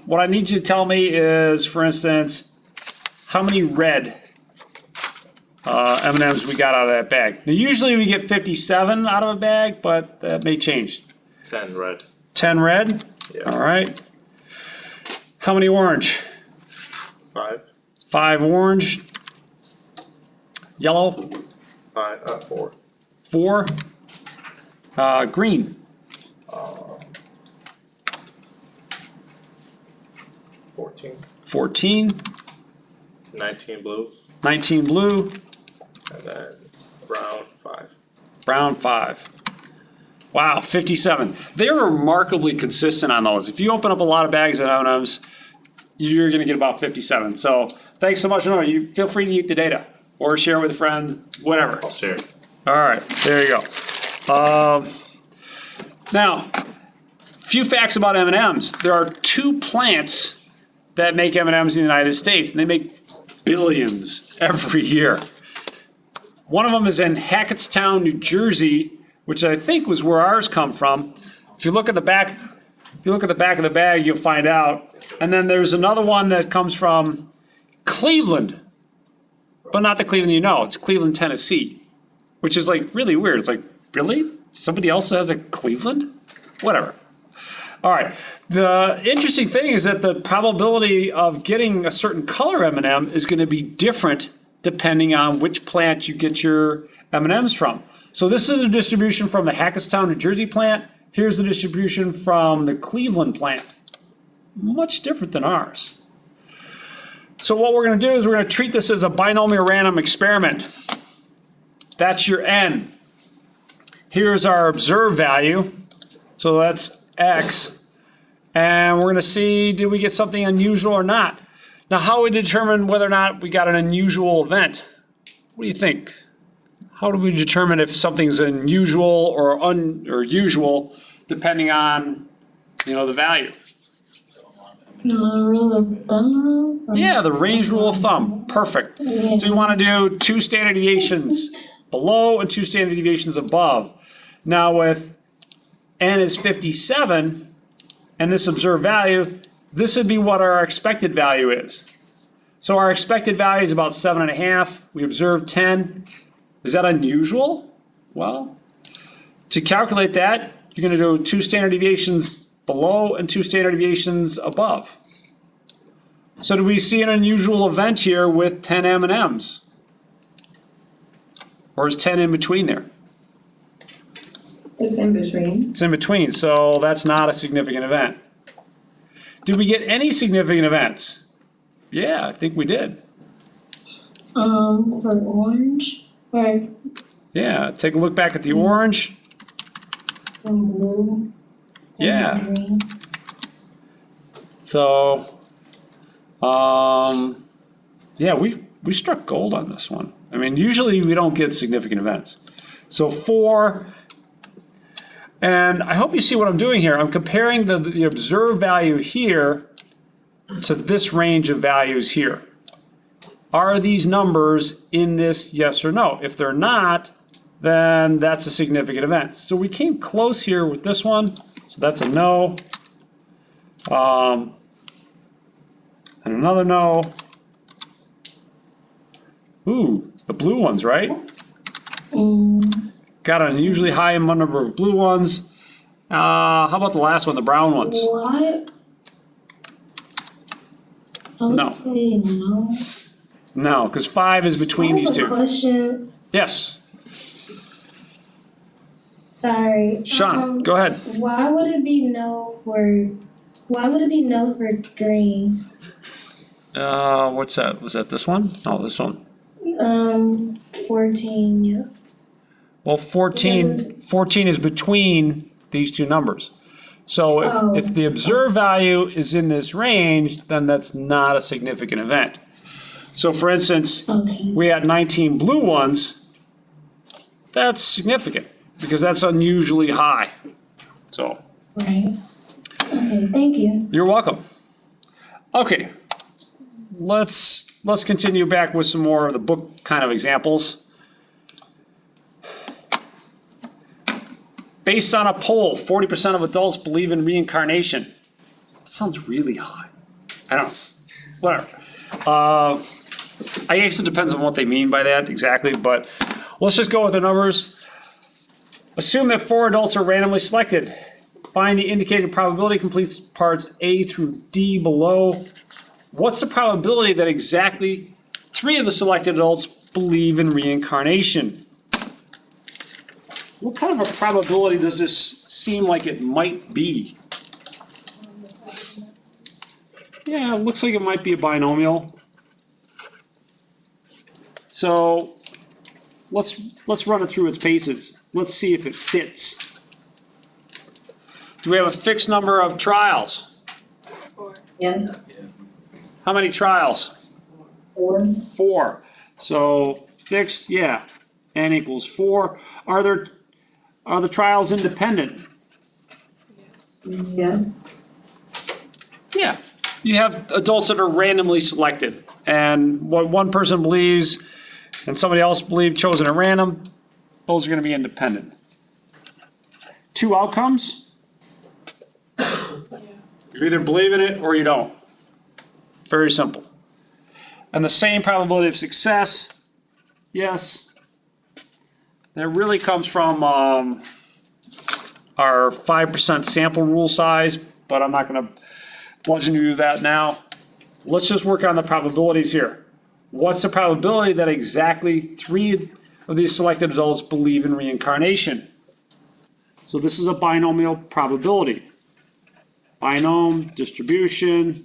What I need you to tell me is, for instance, how many red M&Ms we got out of that bag. Now, usually we get 57 out of a bag, but that may change. 10 red. 10 red? Yeah. All right. How many orange? 5. 5 orange. Yellow? 4. 4. Green? 14. 14. 19 blue. 19 blue. And then brown 5. Brown 5. Wow, 57. They're remarkably consistent on those. If you open up a lot of bags of M&Ms, you're going to get about 57. So thanks so much. No, you feel free to eat the data or share with friends, whatever. I'll share it. All right, there you go. Now, few facts about M&Ms. There are 2 plants that make M&Ms in the United States, and they make billions every year. One of them is in Hackettstown, New Jersey, which I think was where ours come from. If you look at the back, of the bag, you'll find out. And then there's another one that comes from Cleveland, but not the Cleveland you know. It's Cleveland, Tennessee, which is like really weird. It's like, really? Somebody else has a Cleveland? Whatever. All right. The interesting thing is that the probability of getting a certain color M&M is going to be different depending on which plant you get your M&Ms from. So this is the distribution from the Hackettstown, New Jersey plant. Here's the distribution from the Cleveland plant. Much different than ours. So what we're going to do is we're going to treat this as a binomial random experiment. That's your N. Here's our observed value. So that's X. And we're going to see, did we get something unusual or not? Now, how we determine whether or not we got an unusual event? What do you think? How do we determine if something's unusual or usual, depending on, the value? The rule of thumb? Yeah, the range rule of thumb. Perfect. Yeah. So you want to do 2 standard deviations below and 2 standard deviations above. Now with N is 57, and this observed value, this would be what our expected value is. So our expected value is about 7.5. We observed 10. Is that unusual? Well, to calculate that, you're going to do 2 standard deviations below and 2 standard deviations above. So do we see an unusual event here with 10 M&Ms? Or is 10 in between there? It's in between. It's in between, so that's not a significant event. Did we get any significant events? Yeah, I think we did. For orange or Yeah, take a look back at the orange. blue. Yeah. And green. So, yeah, we struck gold on this one. I mean, usually we don't get significant events. So 4, and I hope you see what I'm doing here. I'm comparing the observed value here to this range of values here. Are these numbers in this, yes or no? If they're not, then that's a significant event. So we came close here with this one, so that's a no. And another no. Ooh, the blue ones, right? Got an unusually high number of blue ones. How about the last one, the brown ones? What? I would No. say no. No, because 5 is between these I have a two. question. Yes, Sorry. Sean, go ahead. Why would it be no for green? What's that? Was that this one? Oh, this one. 14, yeah. Well, 14 is between these two numbers. So if the observed value is in this range, then that's not a significant event. So for instance, we had 19 blue ones. That's significant because that's unusually high. So. Right. Okay, thank you. You're welcome. Okay, let's continue back with some more of the book kind of examples. Based on a poll, 40% of adults believe in reincarnation. sounds really high. I don't know. Whatever. I guess it depends on what they mean by that exactly, but let's just go with the numbers. Assume that 4 adults are randomly selected. Find the indicated probability completes parts A through D below. What's the probability that exactly 3 of the selected adults believe in reincarnation? What kind of a probability does this seem like it might be? Yeah, it looks like it might be a binomial. So let's run it through its paces. Let's see if it fits. Do we have a fixed number of trials? Yes. How many trials? 4. 4. So fixed, yeah. N equals 4. Are the trials independent? Yes. Yeah. You have adults that are randomly selected, and what one person believes and somebody else believes chosen at random, those are going to be independent. 2 outcomes. You either believe in it or you don't. Very simple. And the same probability of success, yes. That really comes from our 5% sample rule size, but I'm not going to bludgeon you with that now. Let's just work on the probabilities here. What's the probability that exactly 3 of these selected adults believe in reincarnation? So this is a binomial probability. Binom, distribution.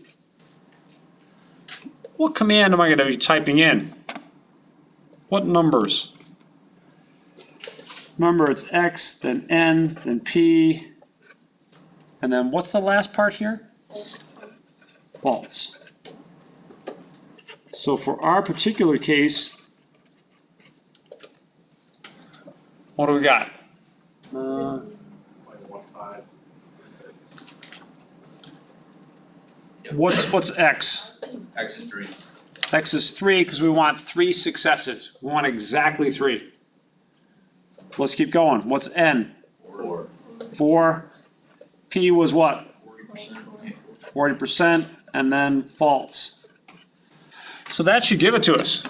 What command am I going to be typing in? What numbers? Remember, it's X, then N, then P, and then what's the last part here? False. So for our particular case, what do we got? What's X? X is 3. X is 3 because we want 3 successes. We want exactly 3. Let's keep going. What's N? 4. 4. P was what? 40%. 40%, and then false. So that should give it to us.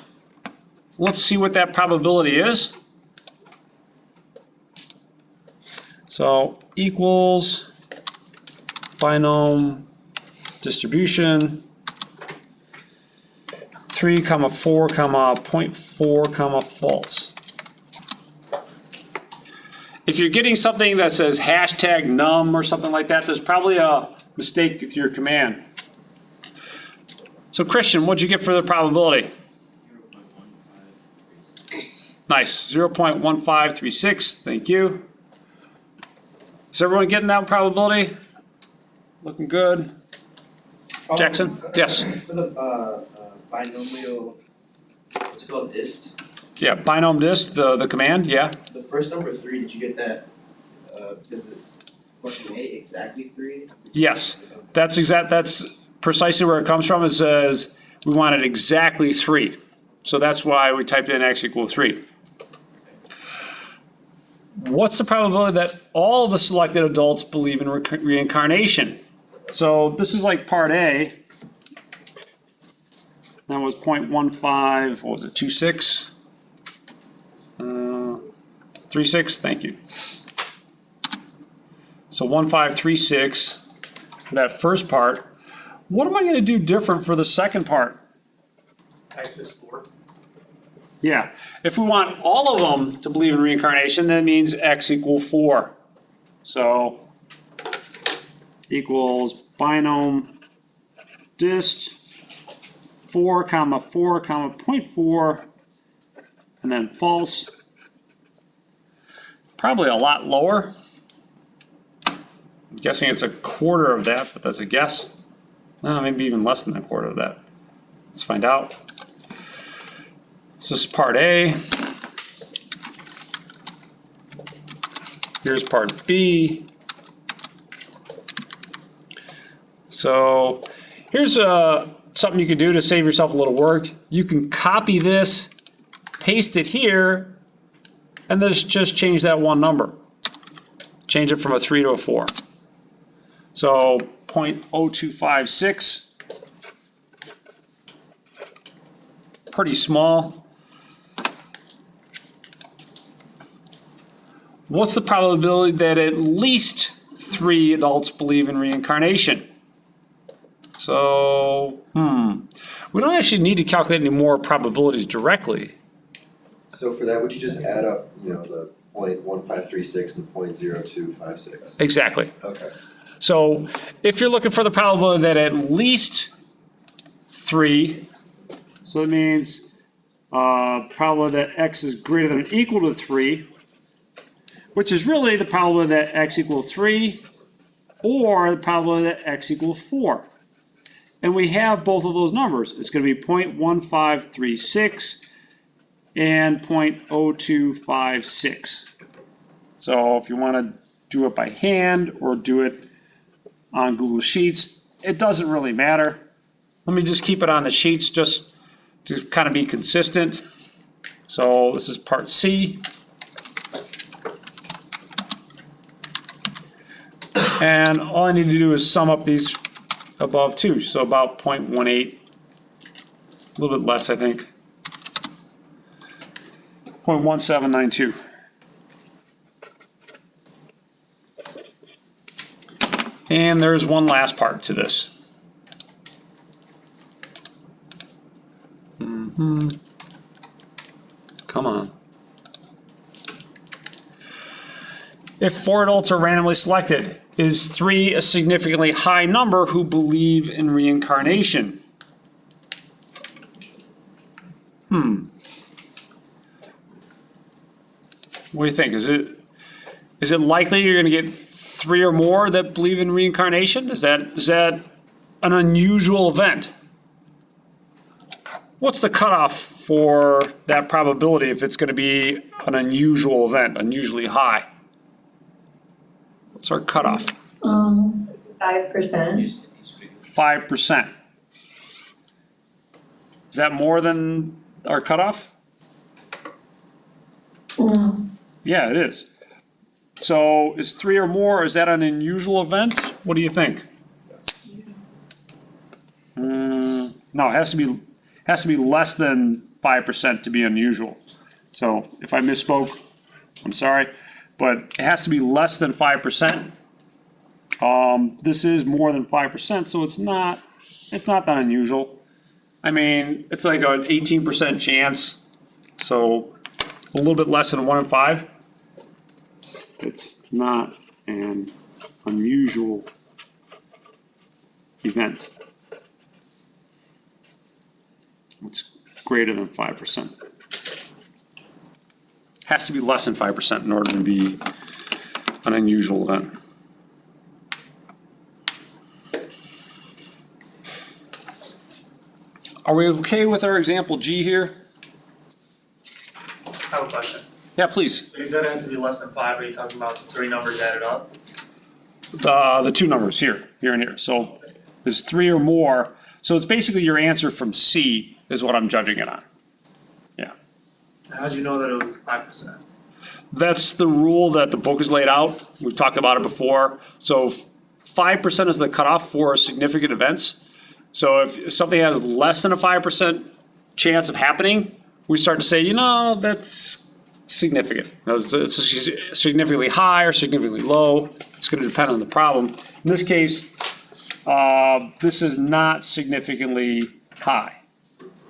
Let's see what that probability is. So equals binom distribution 3, 4, 0.4, false. If you're getting something that says hashtag num or something like that, there's probably a mistake with your command. So Christian, what'd you get for the probability? 0.1536. Nice, 0.1536, thank you. Is everyone getting that probability? Looking good. Jackson? Yes. For the binomial, what's it called, dist? Yeah, binom dist, the command, yeah. The first number 3, did you get that? Does it must be exactly 3? Yes, that's precisely where it comes from. It says we wanted exactly 3. So that's why we typed in X equal 3. What's the probability that all of the selected adults believe in reincarnation? So this is like part A. That was 0.15, what was it, 26? 36, thank you. So 1536, that first part. What am I going to do different for the second part? X is 4. Yeah, if we want all of them to believe in reincarnation, that means X equal 4. So equals binom dist 4, 4, 0.4, and then false. Probably a lot lower. I'm guessing it's a quarter of that, but that's a guess. Maybe even less than a quarter of that. Let's find out. This is part A. Here's part B. So here's something you can do to save yourself a little work. You can copy this, paste it here, and just change that one number. Change it from a 3 to a 4. So 0.0256. Pretty small. What's the probability that at least 3 adults believe in reincarnation? So, we don't actually need to calculate any more probabilities directly. So for that, would you just add up, the 0.1536 and 0.0256? Exactly. Okay. So if you're looking for the probability that at least 3, so that means probability that x is greater than or equal to 3, which is really the probability that x equals 3 or the probability that x equals 4. And we have both of those numbers. It's going to be 0.1536 and 0.0256. So if you want to do it by hand or do it on Google Sheets, it doesn't really matter. Let me just keep it on the sheets just to kind of be consistent. So this is part C. And all I need to do is sum up these above two. So about 0.18, a little bit less, I think. 0.1792. And there's one last part to this. Come on. If 4 adults are randomly selected, is 3 a significantly high number who believe in reincarnation? What do you think? Is it likely you're going to get 3 or more that believe in reincarnation? Is that an unusual event? What's the cutoff for that probability if it's going to be an unusual event, unusually high? What's our cutoff? 5%. 5%. Is that more than our cutoff? No. Yeah, it is. So is 3 or more, is that an unusual event? What do you think? No, it has to be less than 5% to be unusual. So if I misspoke, I'm sorry, but it has to be less than 5%. This is more than 5%, so it's not that unusual. I mean, it's like an 18% chance, so a little bit less than 1 in 5. It's not an unusual event. It's greater than 5%. Has to be less than 5% in order to be an unusual event. Are we okay with our example G here? I have a question. Yeah, please. Because that has to be less than 5, are you talking about the 3 numbers added up? The 2 numbers here and here. So there's 3 or more. So it's basically your answer from C is what I'm judging it on. Yeah. How'd you know that it was 5%? That's the rule that the book has laid out. We've talked about it before. So 5% is the cutoff for significant events. So if something has less than a 5% chance of happening, we start to say, that's significant. It's significantly high or significantly low. It's going to depend on the problem. In this case, this is not significantly high,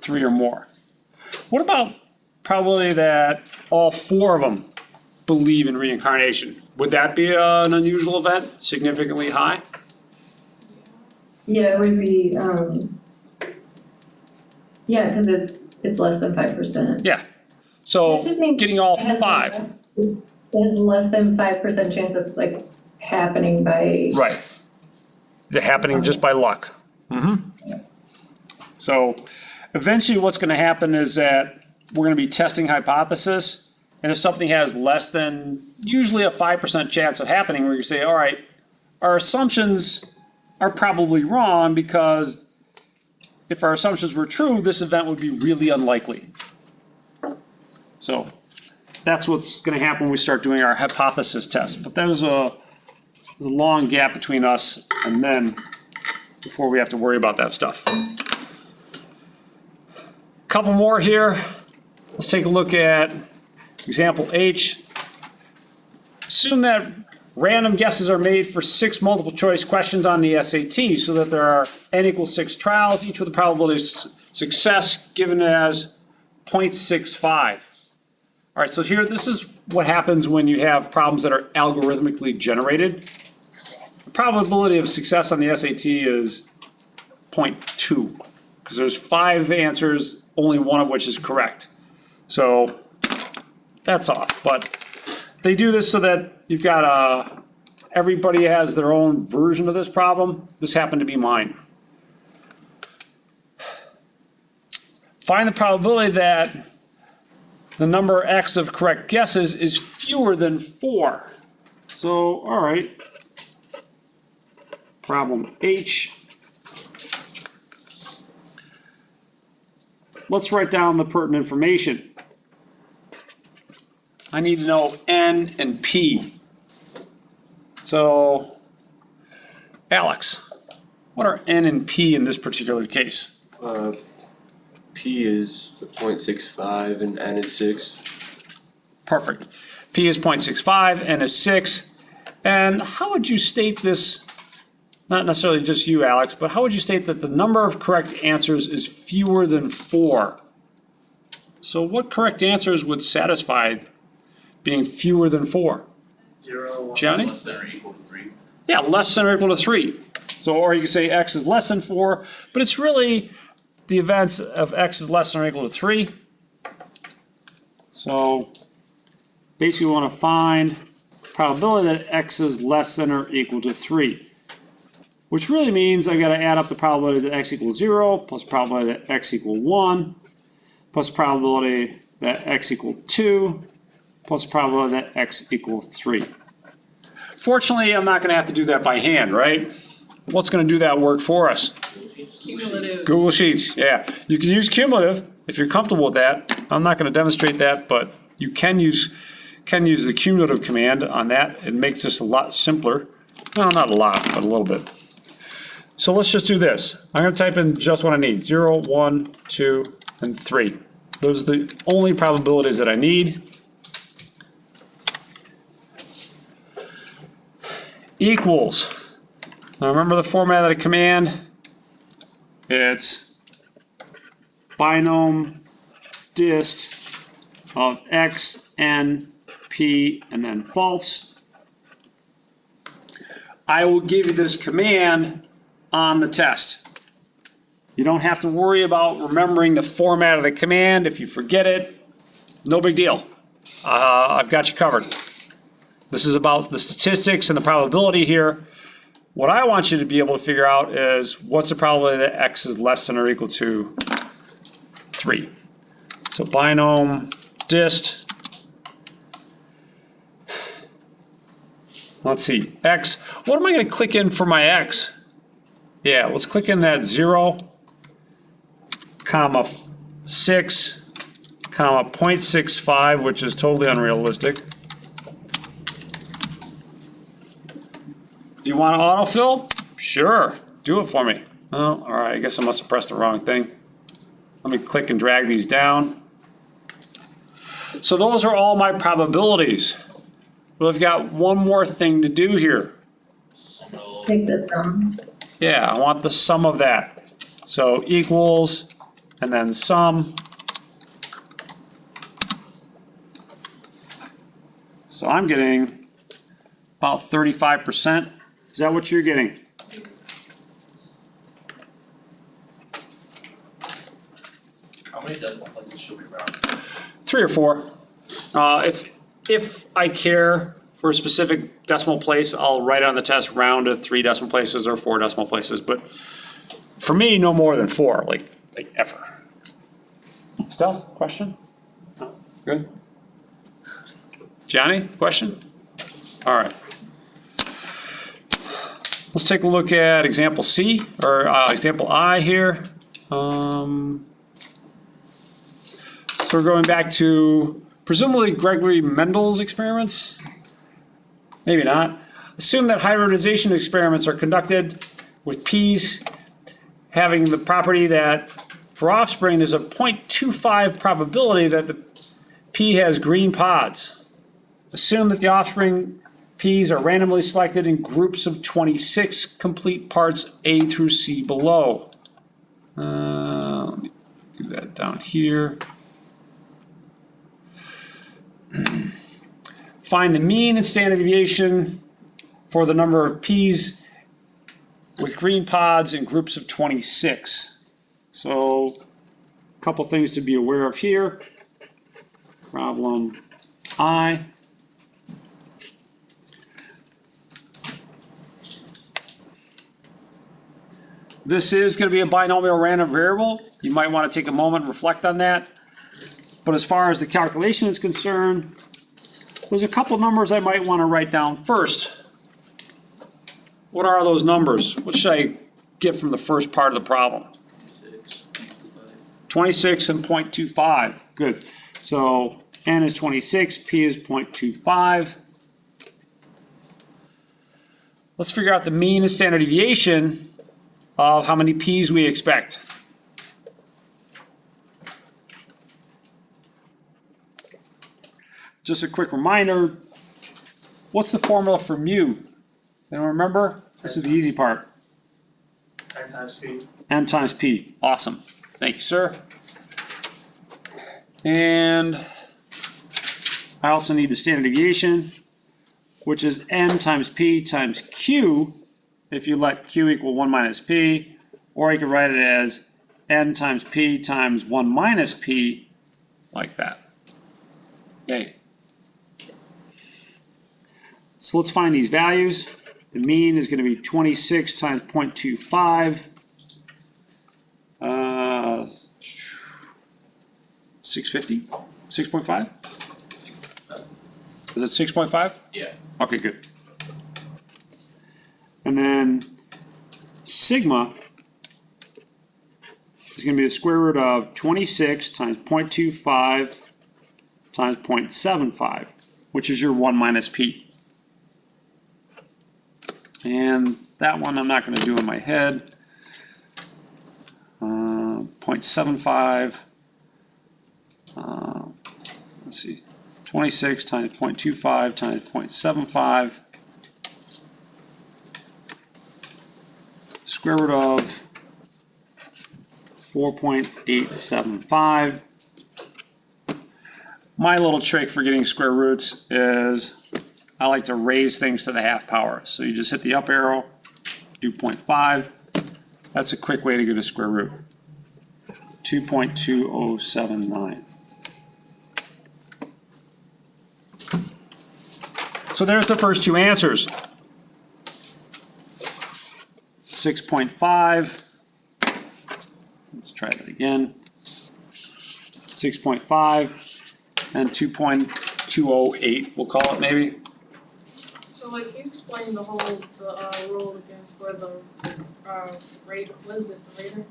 3 or more. What about probability that all 4 of them believe in reincarnation? Would that be an unusual event, significantly high? Yeah, it would be, because it's less than 5%. Yeah. So That just means getting all it has 5. It has less than 5% chance of happening by. Right. Is it happening just by luck? So eventually what's going to happen is that we're going to be testing hypothesis. And if something has less than usually a 5% chance of happening, we're going to say, all right, our assumptions are probably wrong because if our assumptions were true, this event would be really unlikely. So that's what's going to happen when we start doing our hypothesis test. But that was a a long gap between us and men before we have to worry about that stuff. Couple more here. Let's take a look at example H. Assume that random guesses are made for 6 multiple choice questions on the SAT so that there are n equals 6 trials, each with a probability of success given as 0.65. All right, so here, this is what happens when you have problems that are algorithmically generated. The probability of success on the SAT is 0.2, because there's 5 answers, only one of which is correct. So that's off, but they do this so that you've got everybody has their own version of this problem. This happened to be mine. Find the probability that the number x of correct guesses is fewer than 4. So, all right. Problem H. Let's write down the pertinent information. I need to know N and P. So, Alex, what are N and P in this particular case? P is the 0.65 and N is 6. Perfect. P is 0.65, N is 6. And how would you state this, not necessarily just you, Alex, but how would you state that the number of correct answers is fewer than 4? So what correct answers would satisfy being fewer than 4? 0, 1. Johnny? Less than or equal to 3. Yeah, less than or equal to 3. So, or you can say x is less than 4, but it's really the events of x is less than or equal to 3. So basically we want to find probability that x is less than or equal to 3. Which really means I've got to add up the probabilities that x equals 0, plus probability that x equal 1, plus probability that x equal 2, plus probability that x equal 3. Fortunately, I'm not going to have to do that by hand, right? What's going to do that work for us? Cumulative. Google Sheets, yeah. You can use cumulative if you're comfortable with that. I'm not going to demonstrate that, but you can use the cumulative command on that. It makes this a lot simpler. Well, not a lot, but a little bit. So let's just do this. I'm going to type in just what I need. 0, 1, 2, and 3. Those are the only probabilities that I need. Equals. Now remember the format of the command. It's binom dist of x, n, p, and then false. I will give you this command on the test. You don't have to worry about remembering the format of the command. If you forget it, no big deal. I've got you covered. This is about the statistics and the probability here. What I want you to be able to figure out is what's the probability that x is less than or equal to 3. So binom dist. Let's see, x. What am I going to click in for my x? Yeah, let's click in that 0, comma 6, comma 0.65, which is totally unrealistic. Do you want to autofill? Sure, do it for me. Oh, all right, I guess I must have pressed the wrong thing. Let me click and drag these down. So those are all my probabilities. Well, I've got one more thing to do here. Take the sum. Yeah, I want the sum of that. So equals, and then sum. So I'm getting about 35%. Is that what you're getting? How many decimal places should we round? 3 or 4. If I care for a specific decimal place, I'll write on the test round to 3 decimal places or 4 decimal places. But for me, no more than 4, like ever. Estelle, question? No? Good? Johnny, question? All right. Let's take a look at example C, or example I here. So we're going back to presumably Gregory Mendel's experiments. Maybe not. assume that hybridization experiments are conducted with peas having the property that for offspring, there's a 0.25 probability that the pea has green pods. Assume that the offspring peas are randomly selected in groups of 26, complete parts A through C below. Let me do that down here. Find the mean and standard deviation for the number of peas with green pods in groups of 26. So, a couple things to be aware of here. Problem I. This is going to be a binomial random variable. You might want to take a moment and reflect on that. But as far as the calculation is concerned, there's a couple numbers I might want to write down first. What are those numbers? What should I get from the first part of the problem? 26 and 0.25. Good. So n is 26, p is 0.25. Let's figure out the mean and standard deviation of how many p's we expect. Just a quick reminder, what's the formula for mu? Does anyone remember? This is the easy part. N times P. N times p. Awesome. Thank you, sir. And I also need the standard deviation, which is n times p times q, if you let q equal 1 minus p, or you can write it as n times p times 1 minus p, like that. Yay. So let's find these values. The mean is going to be 26 times 0.25. 650? 6.5? Is it 6.5? Yeah. Okay, good. And then sigma is going to be the square root of 26 times 0.25 times 0.75, which is your 1 minus p. And that one I'm not going to do in my head. 0.75. Let's see. 26 times 0.25 times 0.75. Square root of 4.875. My little trick for getting square roots is I like to raise things to the half power. So you just hit the up arrow, do 0.5. That's a quick way to get a square root. 2.2079. So there's the first two answers. 6.5. Let's try that again. 6.5 and 2.208, we'll call it maybe. So like, can you explain the whole, rule again for the, rate, what is it, the rater?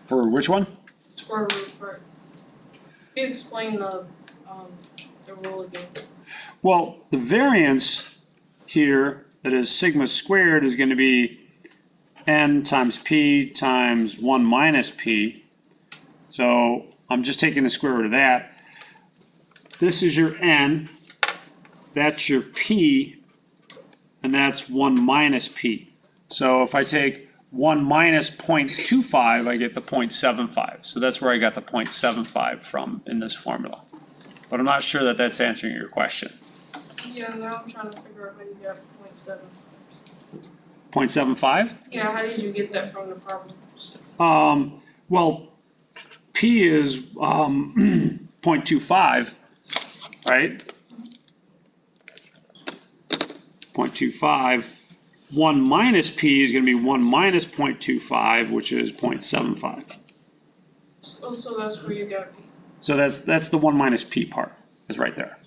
For which one? Square root for, can you explain the rule again? Well, the variance here, that is sigma squared, is going to be n times p times 1 minus p. So I'm just taking the square root of that. This is your n, that's your p, and that's 1 minus p. So if I take 1 minus 0.25, I get the 0.75. So that's where I got the 0.75 from in this formula. But I'm not sure that that's answering your question. Yeah, now I'm trying to figure out how you got 0.7. 0.75? Yeah, how did you get that from the problem? Well, p is 0.25, right? 0.25. 1 minus p is going to be 1 minus 0.25, which is 0.75. So that's where you got P. So that's the 1 minus p part, is right there.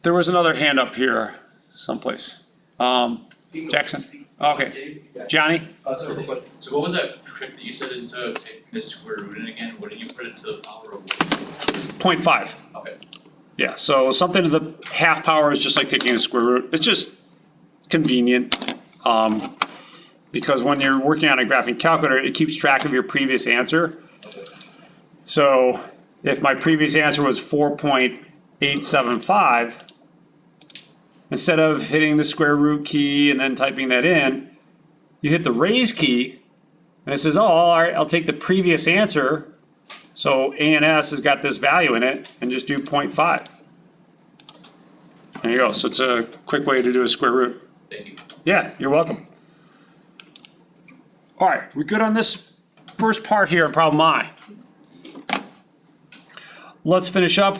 There was another hand up here someplace. Jackson? Okay. Johnny? So real quick, so what was that trick that you said instead of taking the square root in again, what did you put it to the power of? 0.5. Okay. Yeah, so something to the half power is just like taking a square root. It's just convenient. Because when you're working on a graphing calculator, it keeps track of your previous answer. So if my previous answer was 4.875, instead of hitting the square root key and then typing that in, you hit the raise key, and it says, oh, all right, I'll take the previous answer. So ANS has got this value in it, and just do 0.5. There you go. So it's a quick way to do a square root. Thank you. Yeah, you're welcome. All right, we good on this first part here in problem I. Let's finish up.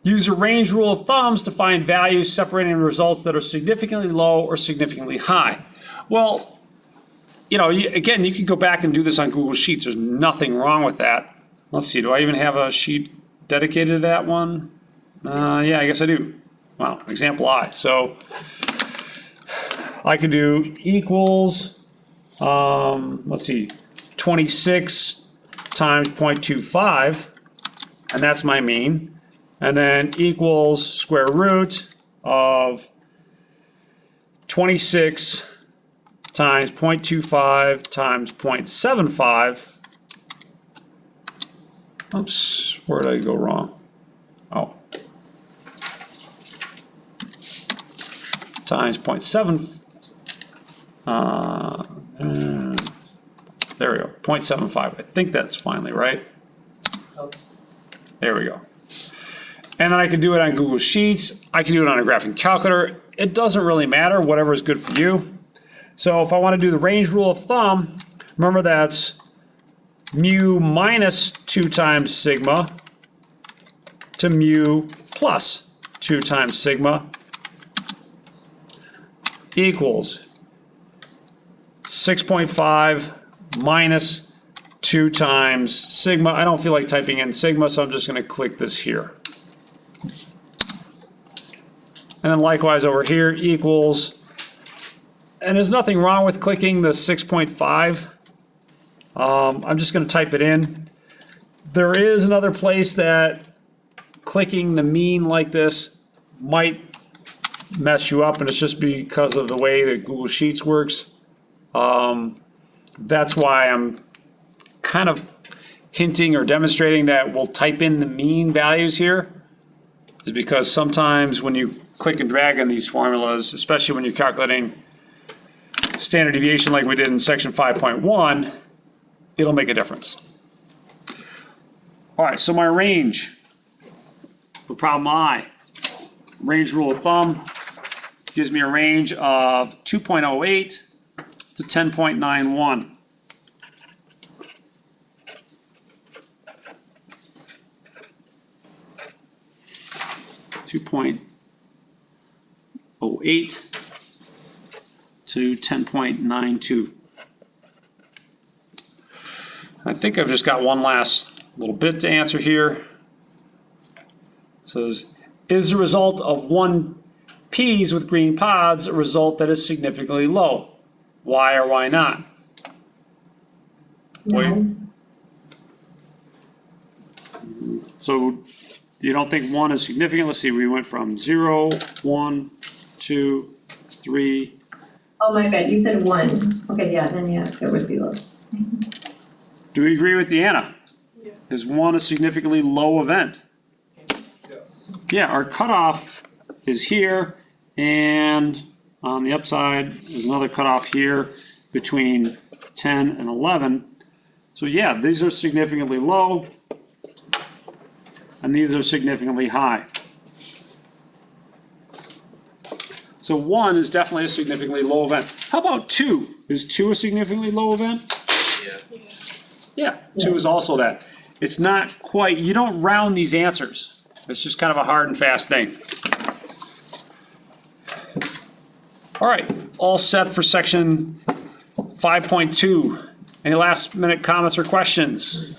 Use a range rule of thumbs to find values separating results that are significantly low or significantly high. Well, you know, again, you could go back and do this on Google Sheets. There's nothing wrong with that. Let's see, do I even have a sheet dedicated to that one? Yeah, I guess I do. Wow, example I. So I could do equals, let's see, 26 times 0.25, and that's my mean. And then equals square root of 26 times 0.25 times 0.75. Oops, where did I go wrong? Oh. Times 0.7. There we go, 0.75. I think that's finally right. There we go. And then I can do it on Google Sheets. I can do it on a graphing calculator. It doesn't really matter, whatever is good for you. So if I want to do the range rule of thumb, remember that's mu minus 2 times sigma to mu plus 2 times sigma equals 6.5 minus 2 times sigma. I don't feel like typing in sigma, so I'm just going to click this here. And then likewise over here equals, and there's nothing wrong with clicking the 6.5. I'm just going to type it in. There is another place that clicking the mean like this might mess you up, and it's just because of the way that Google Sheets works. That's why I'm kind of hinting or demonstrating that we'll type in the mean values here, is because sometimes when you click and drag on these formulas, especially when you're calculating standard deviation like we did in section 5.1, it'll make a difference. All right, so my range for problem I, range rule of thumb, gives me a range of 2.08 to 10.91. .08 to 10.92. I think I've just got one last little bit to answer here. It says, is the result of 1 peas with green pods a result that is significantly low? Why or why not? No. So you don't think 1 is significant? Let's see, we went from 0, 1, 2, 3. Oh my bad, you said 1. Okay, yeah, then yeah, it would be low. Do we agree with Deanna? Yeah. Is 1 a significantly low event? Yes. Yeah, our cutoff is here, and on the upside, there's another cutoff here between 10 and 11. So yeah, these are significantly low, and these are significantly high. So 1 is definitely a significantly low event. How about 2? Is 2 a significantly low event? Yeah. Yeah, 2 is also that. It's not quite, you don't round these answers. It's just kind of a hard and fast thing. All right, all set for section 5.2. Any last minute comments or questions?